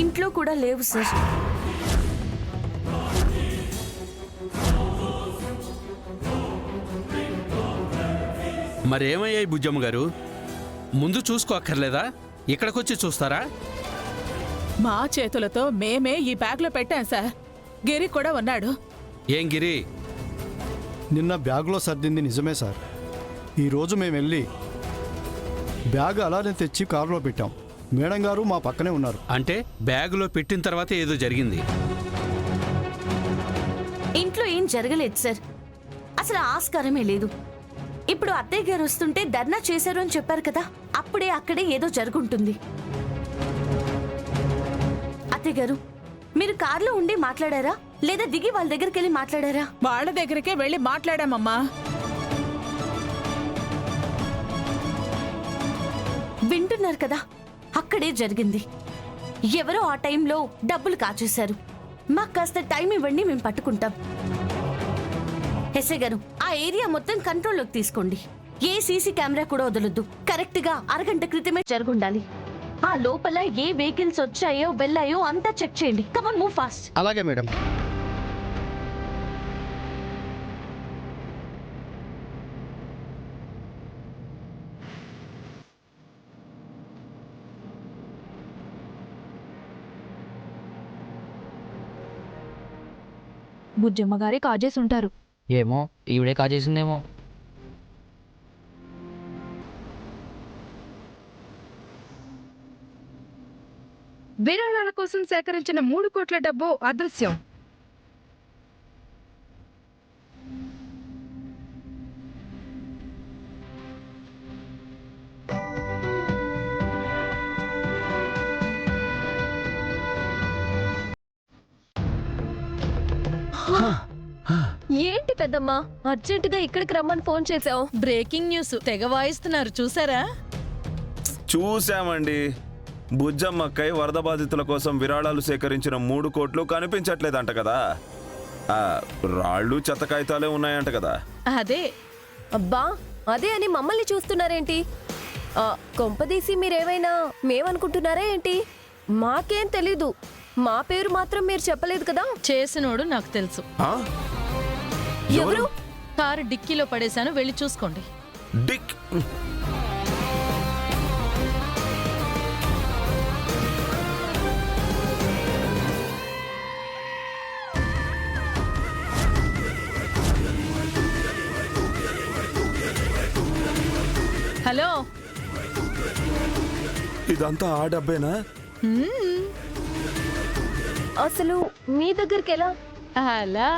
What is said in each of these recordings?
ఇంట్లో కూడా లేవు సార్. మరేమయ్యాయి బుజ్జమ్మ గారు? ముందు చూసుకోక్కర్లేదా? ఇక్కడికొచ్చి చూస్తారా? మా చేతులతో మేమే ఈ బ్యాగ్లో పెట్టాం సార్. గిరి కూడా ఉన్నాడు. ఏం గిరి? నిన్న బ్యాగ్లో సర్దింది నిజమే సార్. ఈరోజు మేము వెళ్ళి బ్యాగ్ అలానే తెచ్చి కారులో పెట్టాం. మేడం గారు మా పక్కనే ఉన్నారు. అంటే బ్యాగులో పెట్టిన తర్వాత ఏదో జరిగింది. ఇంట్లో ఏం జరగలేదు సార్. అసలు ఆస్కారమే లేదు. ఇప్పుడు అత్తయ్య గారు వస్తుంటే ధర్నా చేశారు అని చెప్పారు కదా, అప్పుడే అక్కడే ఏదో జరుగుంటుంది. అత్తయ్య గారు, మీరు కార్లో ఉండి మాట్లాడారా లేదా దిగి వాళ్ళ దగ్గరికి వెళ్ళి మాట్లాడారా? వాళ్ళ దగ్గరికే వెళ్ళి మాట్లాడామమ్మా. వింటున్నారు కదా, అక్కడే జరిగింది. ఎవరో ఆ టైంలో డబ్బులు కాచేశారు. మాకు కాస్త టైం ఇవ్వండి, మేము పట్టుకుంటాం. ఎస్ఐ గారు, ఆ ఏరియా మొత్తం కంట్రోల్లోకి తీసుకోండి. ఏ సీసీ కెమెరా కూడా వదలొద్దు. కరెక్ట్ గా అరగంట క్రితమే జరుగుండాలి. ఆ లోపల ఏ వెహికల్స్ వచ్చాయో వెళ్ళాయో అంతా చెక్ చేయండి. Come on, move fast. అలాగే మేడం. బుజ్జమ్మ గారే కాజేసి ఉంటారు. ఏమో ఈవిడే కాజేసిందేమో. విరాళాల కోసం సేకరించిన 3 కోట్ల డబ్బు అదృశ్యం. ఏంటి పెద్దమ్మా, అర్జెంటుగా ఇక్కడికి రమ్మని ఫోన్ చేసావు? బ్రేకింగ్ న్యూస్ తెగ వాయిస్తున్నారు, చూసారా? చూశామండి. బుజ్జమ్మక్కై వరద బాధితుల కోసం విరాళాలు సేకరించిన 3 కోట్లు కనిపించట్లేదంట కదా. రాళ్ళు చెత్త కాగితాలే ఉన్నాయంట కదా. అదే. అబ్బా, అదే అని మమ్మల్ని చూస్తున్నారేంటి? కొంపదీసి మీరేమైనా మేమనుకుంటున్నారా ఏంటి? మాకేం తెలీదు. మా పేరు మాత్రం మీరు చెప్పలేదు కదా. చేసినోడు నాకు తెలుసు. ఎవరు? కారు డిక్కీలో పడేశాను, వెళ్ళి చూసుకోండి. డిక్ హలో, ఇదంతా ఆ డబ్బేనా? అసలు మీ దగ్గరికి ఎలా? అలా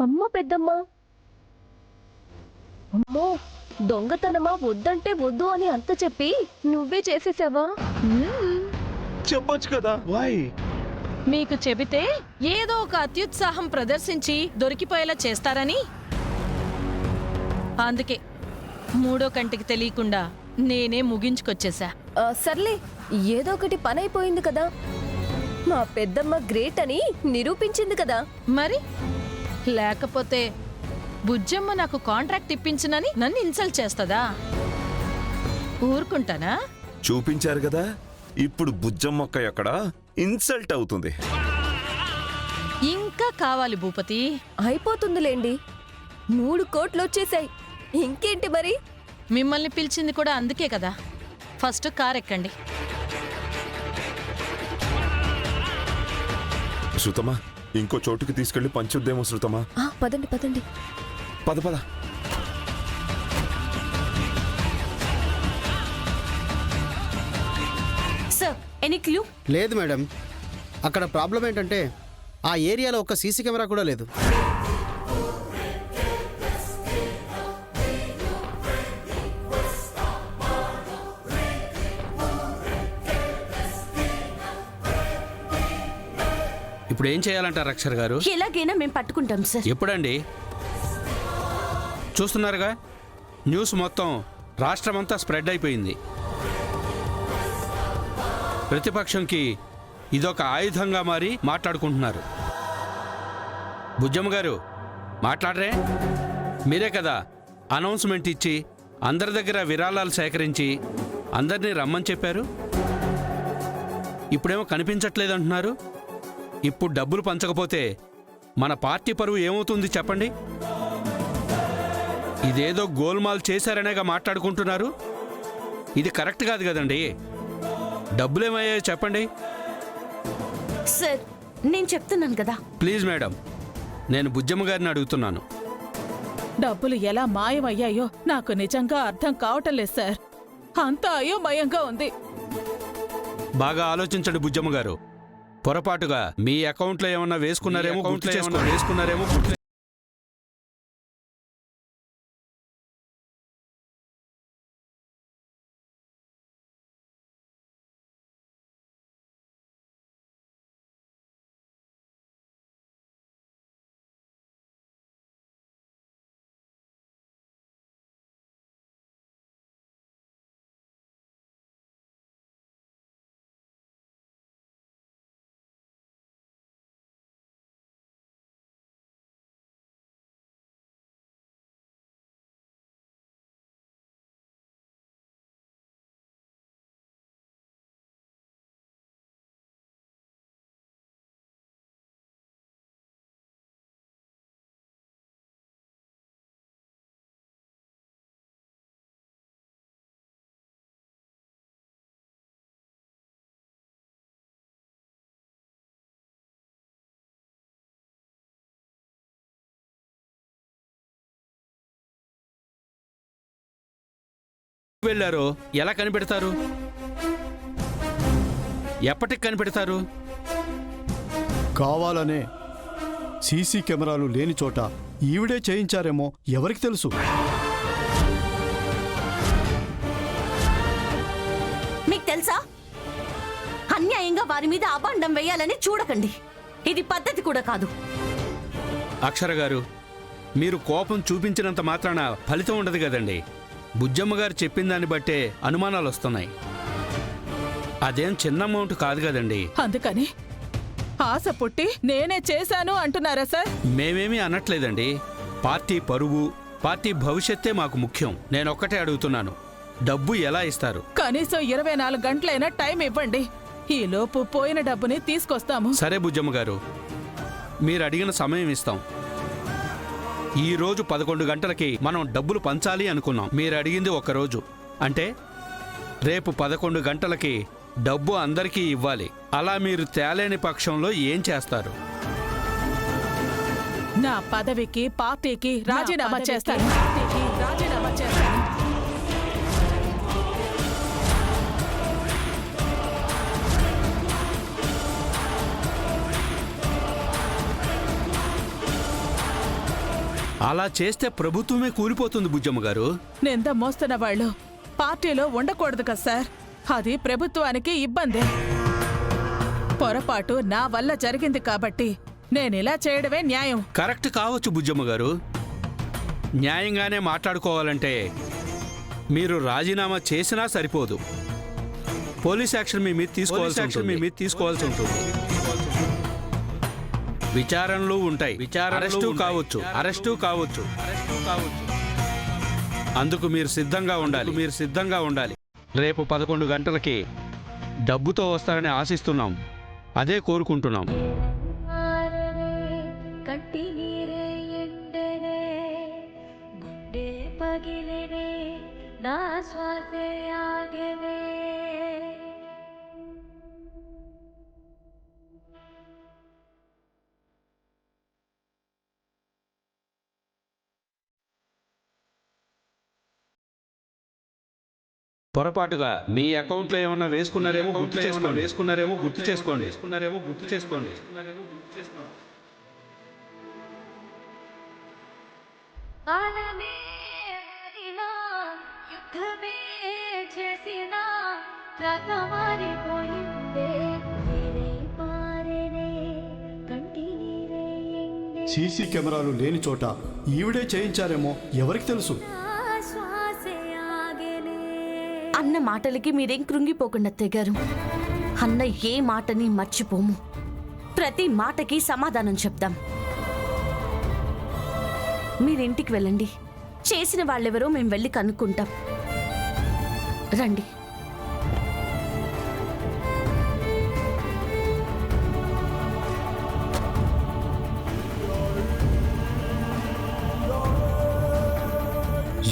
అమ్మ పెద్దమ్మా, అమ్మో, దొంగతనమా? వద్దంటే వద్దు అని అంత చెప్పి నువ్వే చేసేసావా? చెప్పొచ్చు కదా. వై? మీకు చెబితే ఏదో ఒక అత్యుత్సాహం ప్రదర్శించి దొరికిపోయేలా చేస్తారని. అందుకే 3వ కంటికి తెలియకుండా నేనే ముగించుకొచ్చేసా. సర్లే, ఏదో ఒకటి పని అయిపోయింది కదా. మా పెద్దమ్మ గ్రేట్ అని నిరూపించింది కదా. మరి లేకపోతే బుజ్జమ్మ నాకు కాంట్రాక్ట్ ఇప్పించనని నన్ను ఇన్సల్ట్ చేస్తుందా? ఊరుకుంటానా? చూపించారు కదా, ఇప్పుడు బుజ్జమ్మక్క ఎక్కడ ఇన్సల్ట్ అవుతుంది. ఇంకా కావాలి భూపతి? అయిపోతుందిలేండి, 3 కోట్లు వచ్చేసాయి. ఇంకేంటి మరి? మిమ్మల్ని పిలిచింది కూడా అందుకే కదా. ఫస్ట్ కార్ ఎక్కండి. శృతమా, ఇంకో చోటుకి తీసుకెళ్లి పంచుద్దేమో. శృతమా, పదండి పదండి. పద పద. Any clue? లేదు మేడం, అక్కడ ప్రాబ్లం ఏంటంటే ఆ ఏరియాలో ఒక సీసీ కెమెరా కూడా లేదు. ఇప్పుడు ఏం చేయాలంటారు అక్షర్ గారు? ఎలాగైనా మేము పట్టుకుంటాం సార్. ఎప్పుడండి? చూస్తున్నారుగా, న్యూస్ మొత్తం రాష్ట్రమంతా స్ప్రెడ్ అయిపోయింది. ప్రతిపక్షంకి ఇదొక ఆయుధంగా మారి మాట్లాడుకుంటున్నారు. బుజ్జమ్మ గారు మాట్లాడరే? మీరే కదా అనౌన్స్మెంట్ ఇచ్చి అందరి దగ్గర విరాళాలు సేకరించి అందరినీ రమ్మని చెప్పారు. ఇప్పుడేమో కనిపించట్లేదంటున్నారు. ఇప్పుడు డబ్బులు పంచకపోతే మన పార్టీ పరువు ఏమవుతుంది చెప్పండి? ఇదేదో గోల్మాల్ చేశారనేగా మాట్లాడుకుంటున్నారు. ఇది కరెక్ట్ కాదు కదండి. డబ్బులేమయ్యాయో చెప్పండి. సార్ నేను చెప్తున్నాను కదా. ప్లీజ్ మేడం, నేను బుజ్జమ్మ గారిని అడుగుతున్నాను. డబ్బులు ఎలా మాయమయ్యాయో నాకు నిజంగా అర్థం కావటం లేదు సార్. అంతా అయోమయంగా ఉంది. బాగా ఆలోచించండి బుజ్జమ్మ గారు. పొరపాటుగా మీ అకౌంట్లో ఏమన్నా వేసుకున్నారేమో వేసుకున్నారేమో. వెళ్ళారో ఎలా కనిపెడతారు? ఎప్పటికి కనిపెడతారు? కావాలనే సీసీ కెమెరాలు లేని చోట ఈవిడే చేయించారేమో ఎవరికి తెలుసు? మీకు తెలుసా, అన్యాయంగా వారి మీద అబాండం వేయాలని చూడకండి. ఇది పద్ధతి కూడా కాదు. అక్షర గారు, మీరు కోపం చూపించినంత మాత్రాన ఫలితం ఉండదు కదండి. బుజ్జమ్మ గారు చెప్పిన దాన్ని బట్టే అనుమానాలు వస్తున్నాయి. అదేం చిన్న అమౌంట్ కాదు కదండి. అందుకని ఆశ పుట్టి నేనే చేశాను అంటున్నారా సార్? మేమేమీ అనట్లేదండి. పార్టీ పరువు, పార్టీ భవిష్యత్తే మాకు ముఖ్యం. నేనొక్కటే అడుగుతున్నాను, డబ్బు ఎలా ఇస్తారు? కనీసం 24 గంటలైనా టైం ఇవ్వండి. ఈలోపు పోయిన డబ్బుని తీసుకొస్తాము. సరే బుజ్జమ్మ గారు, మీరు అడిగిన సమయం ఇస్తాం. ఈ రోజు 11 గంటలకి మనం డబ్బులు పంచాలి అనుకున్నాం. మీరు అడిగింది ఒక్కరోజు, అంటే రేపు 11 గంటలకి డబ్బు అందరికీ ఇవ్వాలి. అలా మీరు తేలేని పక్షంలో ఏం చేస్తారు? నా పదవికి పార్టీకి రాజీనామా చేస్తాను. రాజీనామా చేస్తాను. అలా చేస్తే ప్రభుత్వమే కూలిపోతుంది బుజ్జమ్మ గారు. నింద మోస్తున్న వాళ్ళు పార్టీలో ఉండకూడదు కదా సార్. అది ప్రభుత్వానికి ఇబ్బంది. పొరపాటు నా వల్ల జరిగింది కాబట్టి నేనిలా చేయడమే న్యాయం. కరెక్ట్ కావచ్చు బుజ్జమ్మ గారు. న్యాయంగానే మాట్లాడుకోవాలంటే మీరు రాజీనామా చేసినా సరిపోదు. పోలీస్ యాక్షన్ మీ మీద తీసుకోవాల్సి ఉంటుంది. విచారణలు ఉంటాయి. అరెస్టు కావచ్చు. అందుకు మీరు సిద్ధంగా ఉండాలి. రేపు 11 గంటలకి డబ్బుతో వస్తారని ఆశిస్తున్నాం. అదే కోరుకుంటున్నాం. కట్టి నీరే ఎండనే గుండె పగిలినే నా శ్వాసే ఆగనే పొరపాటుగా మీ అకౌంట్లో ఏమన్నా వేసుకున్నారేమో గుర్తు చేసుకోండి. కాలమే మారినా, యుద్ధమే చేసినా, రథమారిపోయిందే, నీరే పారెనే, కంటి నీరే ఎండే, సీసీ కెమెరాలు లేని చోట ఈవిడే చేయించారేమో ఎవరికి తెలుసు. నా శ్వాసే ఆగెనే. అన్న మాటలకి మీరేం కృంగిపోకుండా తెగారు. అన్న ఏ మాటని మర్చిపోము. ప్రతి మాటకి సమాధానం చెప్దాం. మీరింటికి వెళ్ళండి. చేసిన వాళ్ళెవరో మేము వెళ్ళి కనుక్కుంటాం. రండి.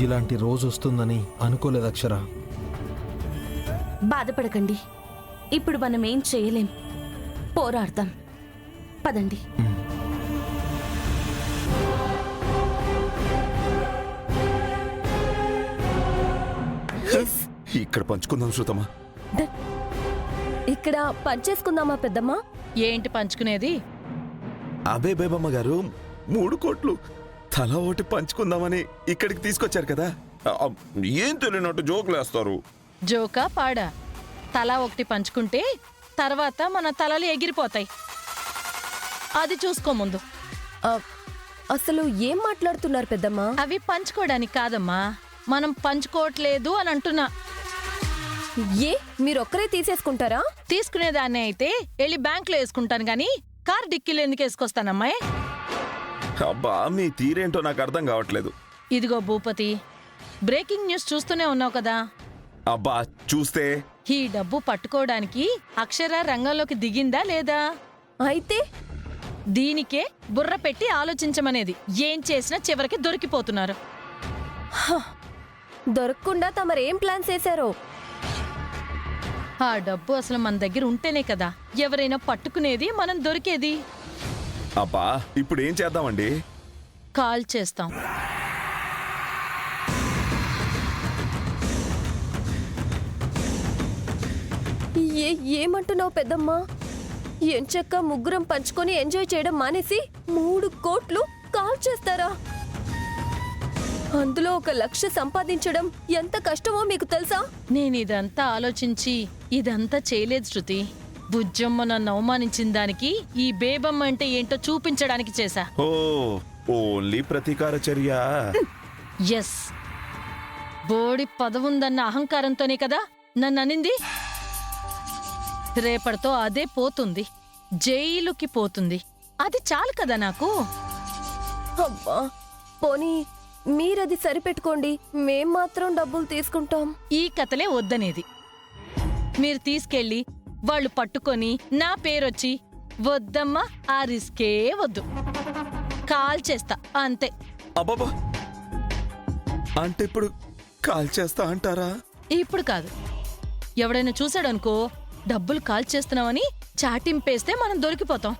ఇలాంటి రోజు వస్తుందని అనుకోలేదు అక్షర. బాధపడకండి. ఇప్పుడు మనం ఏం చేయలేం. పోరాడతాం. పదండి. ఇక్కడ పంచుకుందాం శృతమా. ఇక్కడ పనిచేసుకుందామా పెద్దమ్మా? ఏంటి పంచుకునేది? అబే బేబమ్మ గారు 3 కోట్లు తల ఒకటి పంచుకుందామని ఇక్కడికి తీసుకొచ్చారు కదా. ఏం తెలియనట్టు జోకులు వేస్తారు. జోకా పాడా? తలా ఒకటి పంచుకుంటే తర్వాత మన తలలు ఎగిరిపోతాయి. అది చూసుకో ముందు. ఆ, అసలు ఏం మాట్లాడుతున్నారు పెద్దమ్మా? అవి పంచుకోవడానికి కాదమ్మా, మనం పంచుకోవట్లేదు అని అంటున్నా. ఏ మీరొక్కరే తీసేసుకుంటారా? తీసుకునేదాన్ని అయితే వెళ్ళి బ్యాంకులో వేసుకుంటాను గాని కార్ డిక్కీలో ఎందుకు వేసుకొస్తానమ్మాయి? అబ్బా మీ తీరేంటో నాకు అర్థం కావట్లేదు. ఇదిగో భూపతి, బ్రేకింగ్ న్యూస్ చూస్తూనే ఉన్నావు కదా. అబ్బా చూస్తే ఈ డబ్బు పట్టుకోవడానికి అక్షర రంగంలోకి దిగిందా లేదా? అయితే దీనికే బుర్ర పెట్టి ఆలోచించమనేది. ఏం చేసినా చివరికి దొరికిపోతున్నారు. దొరకకుండా తమరేం ప్లాన్ చేశారో? ఆ డబ్బు అసలు మన దగ్గర ఉంటేనే కదా ఎవరైనా పట్టుకునేది, మనం దొరికేది. అబ్బా ఇప్పుడు ఏం చేద్దామండి? కాల్ చేస్తాం. ఏమంటున్నావు పెద్దమ్మా? ఎంచక్క ముగ్గురం పంచుకొని ఎంజాయ్ చేయడం మానేసి 3 కోట్లు కాల్ చేస్తారా? అందులో 1 లక్ష సంపాదించడం ఎంత కష్టమో మీకు తెలుసా? నేను ఇదంతా ఆలోచించి ఇదంతా చేయలేదు శృతి. బుజ్జమ్మ నన్ను అవమానించిన దానికి ఈ బేబమ్మ అంటే ఏంటో చూపించడానికి చేశా. ఓ ఓన్లీ ప్రతీకార చర్య. ఎస్, బోడి పదవుందన్న అహంకారంతోనే కదా నన్ను అనింది. రేపటితో అదే పోతుంది, జైలుకి పోతుంది. అది చాలు కదా నాకు. అబ్బా పోనీ మీరది సరిపెట్టుకోండి, మేం మాత్రం డబ్బులు తీసుకుంటాం. ఈ కథలే వద్దనేది. మీరు తీసుకెళ్ళి వాళ్ళు పట్టుకొని నా పేరొచ్చి వద్దమ్మా, ఆ రిస్కే వద్దు, కాల్ చేస్తా అంతే. అబ్బబ్బా అంటే ఇప్పుడు కాల్ చేస్తా అంటారా? ఇప్పుడు కాదు, ఎవడైనా చూశాడనుకో డబ్బులు కాల్ చేస్తున్నామని చాటింపేస్తే మనం దొరికిపోతాం.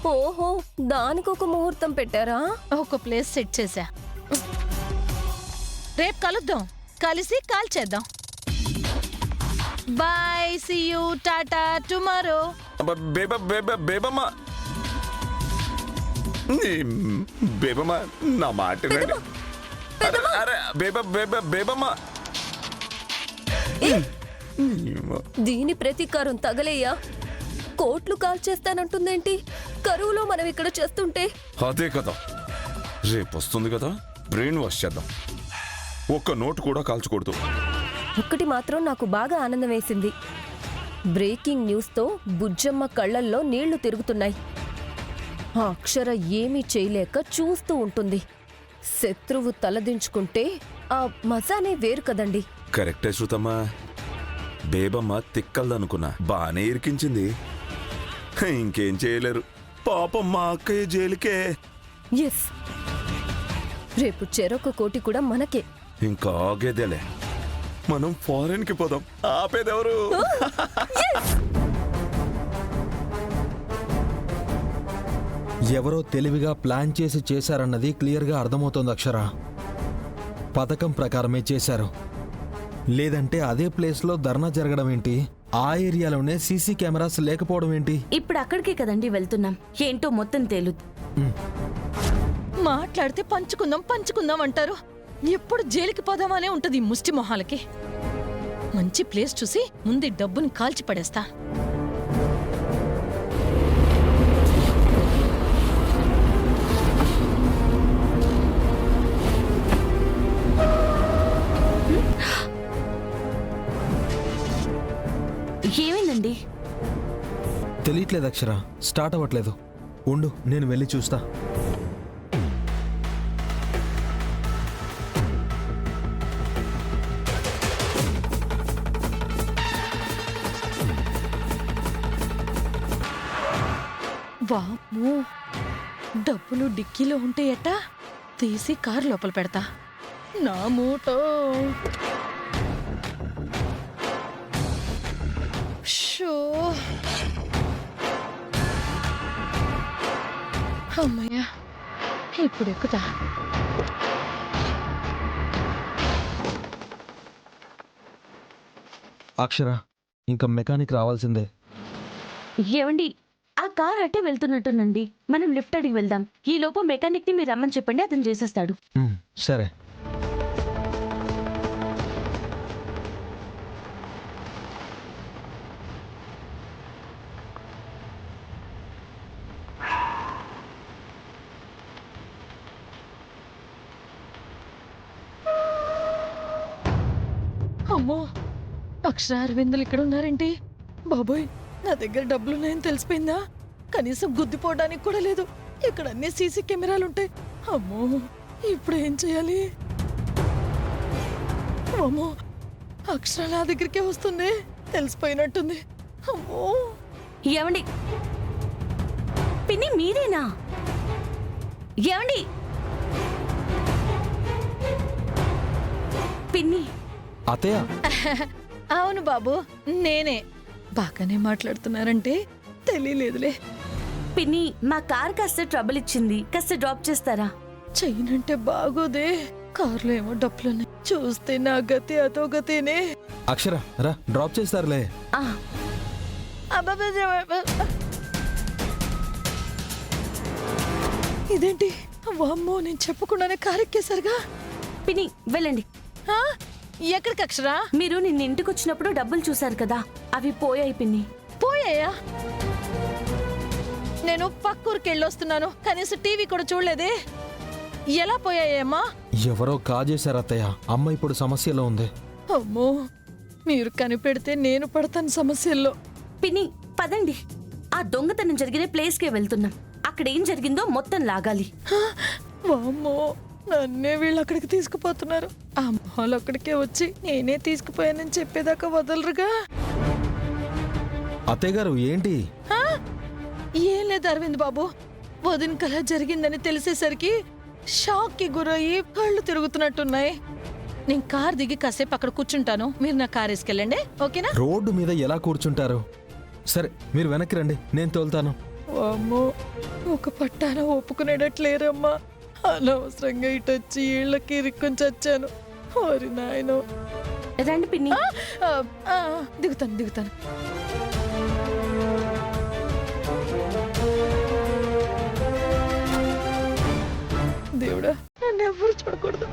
ఓహో, దానికొక ముహూర్తం పెట్టారా? ఒక ప్లేస్ సెట్ చేశా. రేపు కలుద్దాం, కలిసి కాల్ చేద్దాం. Bye, see you, tata, tomorrow. అబ్బా, బేబమ్మ బేబమ్మ నా మాట వినండి. అరే బేబమ్మ దీని ప్రతీకారం తగలేయ్యా. కోట్లు కాల్ చేస్తానంటుందేంటి? కరువులో మనం ఇక్కడ చేస్తుంటే. అదే కదా, రేపు వస్తుంది కదా, బ్రెయిన్ వాష్ చేద్దాం. 1 నోటు కూడా కాల్చకూడదు. ఒక్కటి మాత్రం నాకు బాగా ఆనందం వేసింది. బ్రేకింగ్ న్యూస్తో బుజ్జమ్మ కళ్ళల్లో నీళ్లు తిరుగుతున్నాయి. ఆ అక్షర ఏమీ చేయలేక చూస్తూ ఉంటుంది. శత్రువు తలదించుకుంటే ఆ మజానే వేరు కదండి. కరెక్టే శృతమ్మా. బేబమ్మ తిక్కలదనుకున్నా, బానే ఇరికించింది. ఇంకేం చేయలేరు. పాపం మా అక్కయ్య జైలుకే. ఎస్, రేపు చెరొక కోటి కూడా మనకే. ఇంకా ఆగేదేలే, మనం ఫారెన్ కి పోదాం. ఆపేదెవరు? ఎవరో తెలివిగా ప్లాన్ చేసి చేశారన్నది క్లియర్గా అర్థమవుతోంది అక్షర. పథకం ప్రకారమే చేశారు. లేదంటే అదే ప్లేస్లో ధర్నా జరగడం ఏంటి? ఆ ఏరియాలోనే సీసీ కెమెరాస్ లేకపోవడం ఏంటి? ఇప్పుడు అక్కడికే కదండి వెళ్తున్నాం. ఏంటో మొత్తం తేలు. మాట్లాడితే పంచుకుందాం పంచుకుందాం అంటారు. ఎప్పుడు జైలుకి పోదామనే ఉంటది ఈ ముష్టి మొహాలకి. మంచి ప్లేస్ చూసి ముందు డబ్బుని కాల్చి పడేస్తా. ఏమైందండి? తెలియట్లేదు అక్షర, స్టార్ట్ అవ్వట్లేదు. ఉండు, నేను వెళ్ళి చూస్తా. వామ్మో, డబ్బులు డిక్కీలో ఉంటే ఎట్టా? తీసి కారు లోపల పెడతా. నా మూటో. షో, అమ్మయ్యా, ఇప్పుడు ఎక్కుతా. అక్షర, ఇంకా మెకానిక్ రావాల్సిందే. ఏమండి, ఆ కార్ అట్టే వెళ్తున్నట్టునండి. మనం లిఫ్ట్ అడిగి వెళ్దాం. ఈ లోపు మెకానిక్ ని మీరు రమ్మని చెప్పండి, అతను చేసేస్తాడు. సరే. అమ్మో, అక్షర అరవిందులు ఇక్కడ ఉన్నారేంటి? బాబోయ్, నా దగ్గర డబ్బులున్నాయని తెలిసిపోయిందా? కనీసం గుద్దిపోవడానికి కూడా లేదు. ఇక్కడ అన్ని సీసీ కెమెరాలుంటాయి. అమ్మో, ఇప్పుడు ఏం చేయాలి? అమ్మో, అక్షర నా దగ్గరికే వస్తుంది. తెలిసిపోయినట్టుంది. అమ్మో. ఏమండి, పిన్ని మీరేనా? ఏమండి, పిన్ని. అతయ్య. అవును బాబు, నేనే. బాగానే మాట్లాడుతున్నారంటే తెలియలేదులే. పిన్ని, మా కార్ కాస్త ట్రబుల్ ఇచ్చింది. కాస్త డ్రాప్ చేస్తారా? చెయ్యనంటే బాగోదే. కార్లో ఏమో డబ్బులున్నాయి. చూస్తే నా గతి అదో గతేనే. అక్షర రా, డ్రాప్ చేస్తారులే. ఆ, ఇదేంటి? వామ్మో, నేను చెప్పకుండానే కారెక్కేసరిగా. పిన్ని వెళ్ళండి. ఆ? ఎక్కడికి అక్షరా? మీరు నిన్న ఇంటికి వచ్చినప్పుడు డబ్బులు చూశారు కదా, అవి పోయాయి పిన్ని. పోయాయా? నేను పక్కూరికి వెళ్ళొస్తున్నాను. కనీసం టీవీ కూడా చూడలేదే. ఎలా పోయాయమ్మా? ఎవరో కాజేశారు అత్తయ్య. అమ్మ ఇప్పుడు సమస్యలో ఉంది. అమ్మో, మీరు కనిపెడితే నేను పడతాను సమస్యల్లో. పిన్ని పదండి, ఆ దొంగతనం జరిగిన ప్లేస్కే వెళ్తున్నాం. అక్కడ ఏం జరిగిందో మొత్తం లాగాలి. వామ్మో, నన్నే వీళ్ళు అక్కడికి తీసుకుపోతున్నారు. ఆ మొహాలు అక్కడికే వచ్చి నేనే తీసుకుపోయానని చెప్పేదాకా వదలరుగా. అత్తయ్య గారు ఏంటి? ఆ? ఏం లేదు అరవింద్ బాబు, వదిన కల జరిగిందని తెలిసేసరికి షాక్ కి గురయ్యి కళ్ళు తిరుగుతున్నట్టున్నాయి. నేను కార్ దిగి కాసేపు అక్కడ కూర్చుంటాను. మీరు నా కార్ వేసుకెళ్ళండి, ఓకేనా? రోడ్డు మీద ఎలా కూర్చుంటారు? సరే, మీరు వెనక్కి రండి, నేను తోలుతాను. అమ్మో, ఒక పట్టాన ఒప్పుకునేటట్లేరమ్మా. అనవసరంగా ఇటొచ్చి ఇళ్ళకి ఇరుక్కుని చచ్చాను. ఓరి నాయనో. రండి పిన్ని. దిగుతాను దిగుతాను. దేవుడా, నన్ను ఎవరు చూడకూడదు.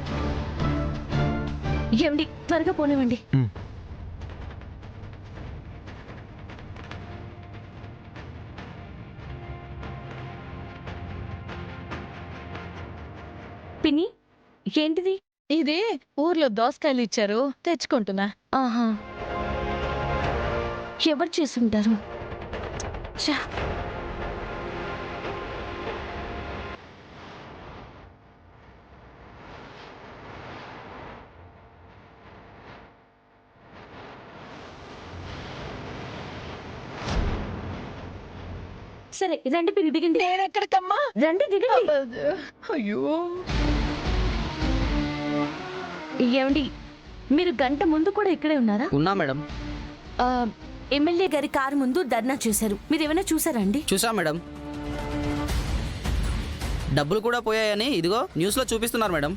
ఏమండి, త్వరగా పోనివ్వండి. పిన్ని, ఏంటిది? ఇది ఊర్లో దోసకాయలు ఇచ్చారు, తెచ్చుకుంటున్నా. ఆహా, ఎవరు చేసుంటారు? ఛా. సరే రండి పిన్ని, దిగండి. నేనెక్కడికమ్మా? రండి దిగండి. అయ్యో, ఏమండి, మీరు గంట ముందు కూడా ఇక్కడే ఉన్నారా? ఉన్నా మేడం. ఎమ్మెల్యే గారి కారు ముందు ధర్నా చేశారు. మీరు ఏమైనా చూసారా అండి? చూసా మేడం. డబ్బులు కూడా పోయాయని ఇదిగో న్యూస్లో చూపిస్తున్నారు మేడం.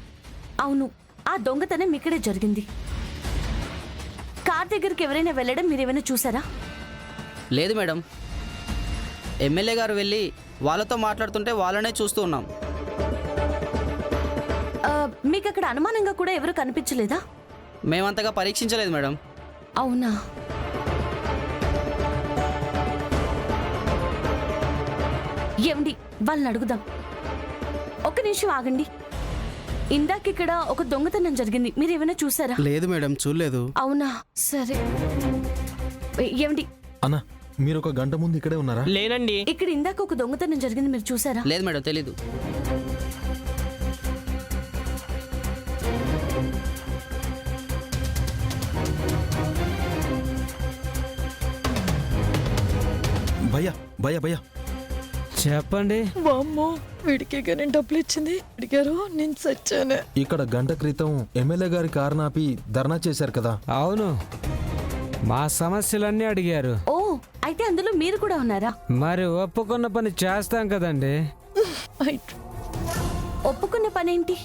అవును, ఆ దొంగతనం ఇక్కడే జరిగింది. కార్ దగ్గరికి ఎవరైనా వెళ్ళడం మీరేమైనా చూసారా? లేదు మేడం, ఎమ్మెల్యే గారు వెళ్ళి వాళ్ళతో మాట్లాడుతుంటే వాళ్ళనే చూస్తూ ఉన్నాం. మీకు అక్కడ అనుమానంగా కూడా ఎవరు కనిపించలేదా? మేమంతగా పరీక్షించలేదు మేడం. అవునా? ఏమండి, వాళ్ళని అడుగుదాం. ఒక్క నిమిషం ఆగండి. ఇందాక ఇక్కడ ఒక దొంగతనం జరిగింది, మీరేమైనా చూసారా? లేదు మేడం, చూడలేదు. అవునా, సరే. ఏమండి, అన్నా మీరు ఒక గంట ముందు ఇక్కడే ఉన్నారా? లేనండి. ఇక్కడ ఇందాక ఒక దొంగతనం జరిగింది, మీరు చూసారా? లేదు మేడం, తెలీదు. భయ్యా భయ్యా భయ్యా చెప్పండి. వామ్మో, వీడికే నేను డబ్బులు ఇచ్చింది. అడిగారు, నేను సచ్చాను. ఇక్కడ గంట క్రితం ఎమ్మెల్యే గారి కారు ఆపి ధర్నా చేశారు కదా? అవును, మా సమస్యలన్నీ అడిగారు. ఓ, అయితే అందులో మీరు కూడా ఉన్నారా? మరి ఒప్పుకున్న పని చేస్తాం కదండి. ఒప్పుకున్న పనేంటి?